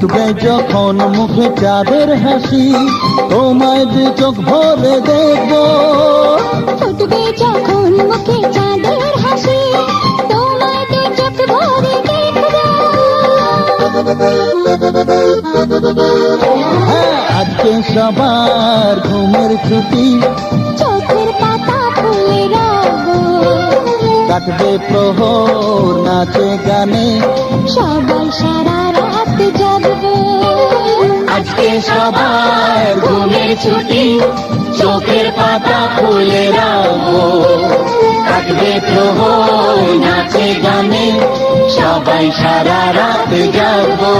ফুটবে যখন মুখে চাঁদের হাসি, তোমায় দু চোখ ভরে দেখবো। ফুটবে যখন মুখে চাঁদের হাসি, তোমায় দু চোখ ভরে দেখবো। হ্যাঁ, আজকে সবার ঘুমের ছুটি, চোখের পাতা ফুলে রব, কাটবে প্রহর নাচে গানে, সবাই সারা রাত জাগবো। আজকে সবার ঘুমের ছুটি, চোখের পাতা খুলে রাখবো। কাটবে প্রহর নাচে গানে, সবাই সারা রাত জাগবো।